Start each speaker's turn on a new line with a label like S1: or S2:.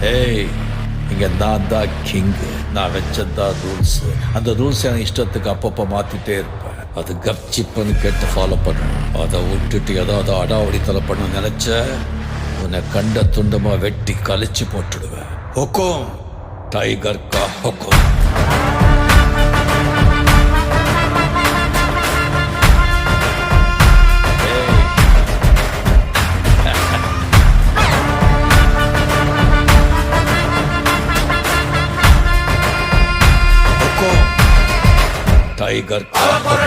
S1: ஏய், இங்க நான் தான் கிங்கு. நான் வச்சதான் ரூல்ஸ். அந்த ரூல்ஸ் என் இஷ்டத்துக்கு அப்பப்போ மாத்திட்டே இருப்பேன். அது கப்சிப்புன்னு கேட்டு ஃபாலோ பண்ணணும். அதை விட்டுட்டு ஏதாவது அடாவடித்தலை பண்ண நினைச்ச உன்னை கண்ட துண்டமா வெட்டி கழிச்சு போட்டுடுவேன். ஹுக்கும், டைகர் கா ஹுக்கும். டைகர்
S2: கலவர